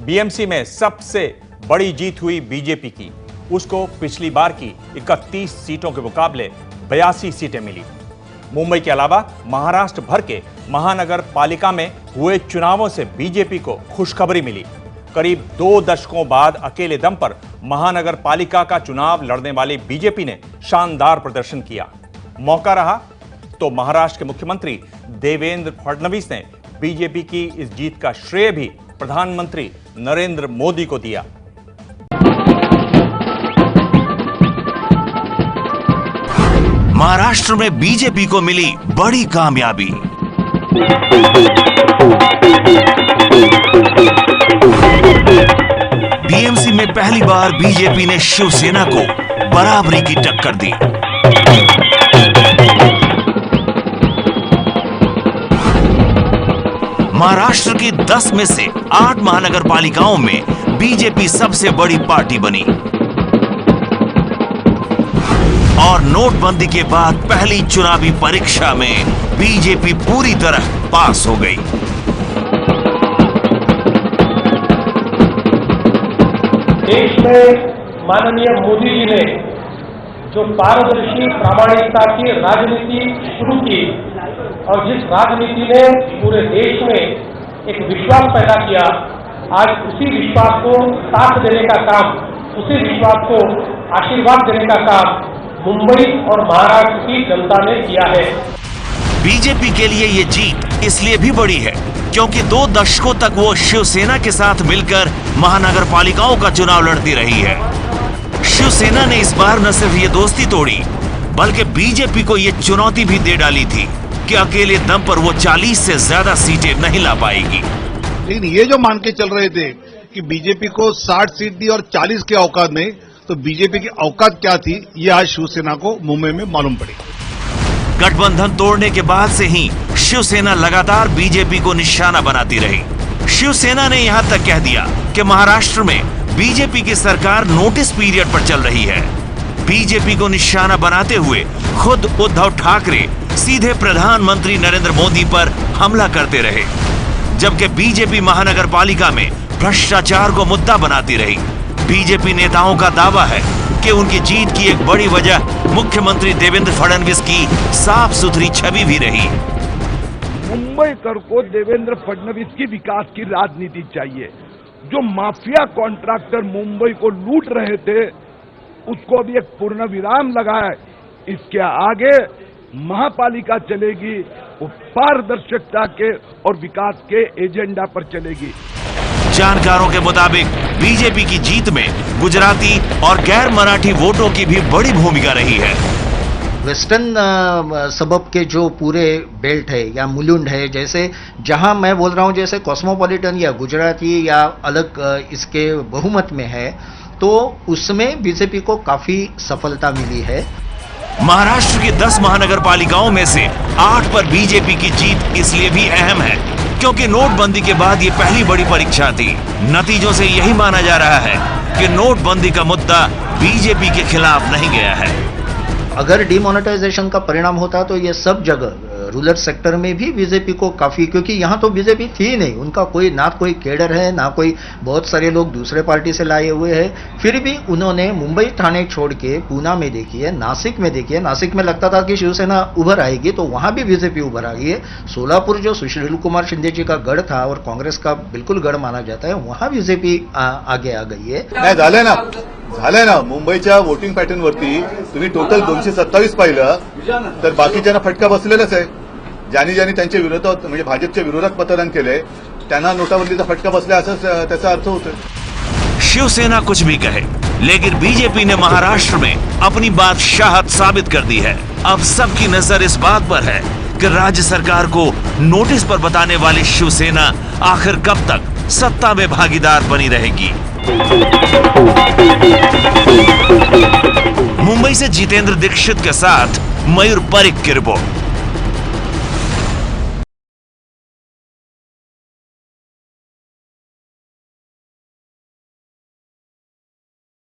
BMC में सबसे बड़ी जीत हुई बीजेपी की। उसको पिछली बार की 31 सीटों के मुकाबले 82 सीटें मिली। मुंबई के अलावा महाराष्ट्र भर के महानगर पालिका में हुए चुनावों से बीजेपी को खुशखबरी मिली। करीब 2 दशकों बाद अकेले दम पर महानगर पालिका का चुनाव लड़ने वाली बीजेपी ने शानदार प्रदर्शन किया। मौका रहा तो महाराष्ट्र के मुख्यमंत्री देवेंद्र फडणवीस ने बीजेपी की इस जीत का श्रेय भी प्रधानमंत्री नरेंद्र मोदी को दिया। महाराष्ट्र में बीजेपी को मिली बड़ी कामयाबी। बीएमसी में पहली बार बीजेपी ने शिवसेना को बराबरी की टक्कर दी। महाराष्ट्र की 10 में से 8 महानगर पालिकाओं में बीजेपी सबसे बड़ी पार्टी बनी और नोटबंदी के बाद पहली चुनावी परीक्षा में बीजेपी पूरी तरह पास हो गई। देश में माननीय मोदी जी ने जो पारदर्शी प्रामाणिकता की राजनीति शुरू की और जिस राजनीति ने पूरे देश में एक विश्वास पैदा किया, आज उसी विश्वास को साथ देने का काम, उसी विश्वास को आशीर्वाद देने का काम मुंबई और महाराष्ट्र की जनता ने किया है। बीजेपी के लिए ये जीत इसलिए भी बड़ी है क्योंकि 2 दशकों तक वो शिवसेना के साथ मिलकर महानगर पालिकाओं का चुनाव लड़ती रही है। शिवसेना ने इस बार न सिर्फ ये दोस्ती तोड़ी बल्कि बीजेपी को ये चुनौती भी दे डाली थी कि अकेले दम पर वो 40 से ज्यादा सीटें नहीं ला पाएगी। लेकिन ये जो मान के चल रहे थे कि बीजेपी को 60 सीट दी और 40 के औकात नहीं, तो बीजेपी की औकात क्या थी ये आज शिवसेना को मुंबई में मालूम पड़ी। गठबंधन तोड़ने के बाद से ही शिवसेना लगातार बीजेपी को निशाना बनाती रही। शिवसेना ने यहां तक कह दिया कि महाराष्ट्र में बीजेपी की सरकार नोटिस पीरियड पर चल रही है। बीजेपी को निशाना बनाते हुए खुद उद्धव ठाकरे सीधे प्रधानमंत्री नरेंद्र मोदी पर हमला करते रहे, जबकि बीजेपी महानगर पालिका में भ्रष्टाचार को मुद्दा बनाती रही। बीजेपी नेताओं का दावा है कि उनकी जीत की एक बड़ी वजह मुख्यमंत्री देवेंद्र फडणवीस की साफ सुथरी छवि भी रही। मुंबईकर को देवेंद्र फडणवीस की विकास की राजनीति चाहिए। जो माफिया कॉन्ट्रैक्टर मुंबई को लूट रहे थे उसको भी एक पूर्ण विराम लगा है। इसके आगे महापालिका चलेगी, वो पारदर्शिता के और विकास के एजेंडा पर चलेगी। जानकारों के मुताबिक बीजेपी की जीत में गुजराती और गैर मराठी वोटों की भी बड़ी भूमिका रही है। वेस्टर्न सबब के जो पूरे बेल्ट है या मुलुंड है, जैसे जहां मैं बोल रहा हूं जैसे कॉस्मोपॉलिटन या गुजराती या अलग इसके बहुमत में है, तो उसमें बीजेपी को काफी सफलता मिली है। महाराष्ट्र की 10 महानगर पालिकाओं में से 8 पर बीजेपी की जीत इसलिए भी अहम है क्योंकि नोटबंदी के बाद ये पहली बड़ी परीक्षा थी। नतीजों से यही माना जा रहा है कि नोटबंदी का मुद्दा बीजेपी के खिलाफ नहीं गया है। अगर डिमोनेटाइजेशन का परिणाम होता तो ये सब जगह रूरल सेक्टर में भी बीजेपी को काफी, क्योंकि यहाँ तो बीजेपी थी ही नहीं, उनका कोई ना कोई केडर है ना कोई, बहुत सारे लोग दूसरे पार्टी से लाए हुए हैं। फिर भी उन्होंने मुंबई ठाणे छोड़ के पूना में देखिए, नासिक में देखिए, नासिक में लगता था कि शिवसेना उभर आएगी तो वहां भी बीजेपी उभर आ गई है। सोलापुर जो सुशील कुमार शिंदे जी का गढ़ था और कांग्रेस का बिल्कुल गढ़ माना जाता है, वहां बीजेपी आगे आ गई है। झालंय ना मुंबईच्या वोटिंग पॅटर्न वरती तुम्ही टोटल 227 पाहिलं तर बाकीच्यांना फटका बसलेलाच आहे। ज्यांनी ज्यांनी त्यांच्या विरोधात म्हणजे भाजपच्या विरोधात मतदान केले त्यांना नोटाबंदीचा फटका बसला असं त्याचा अर्थ होतो। शिवसेना कुछ भी कहे लेकिन बीजेपी ने महाराष्ट्र में अपनी बादशाहत साबित कर दी है। अब सबकी नजर इस बात पर है कि राज्य सरकार को नोटिस पर बताने वाली शिवसेना आखिर कब तक सत्ता में भागीदार बनी रहेगी। मुंबई से जितेंद्र दीक्षित के साथ मयूर परिक की रिपोर्ट।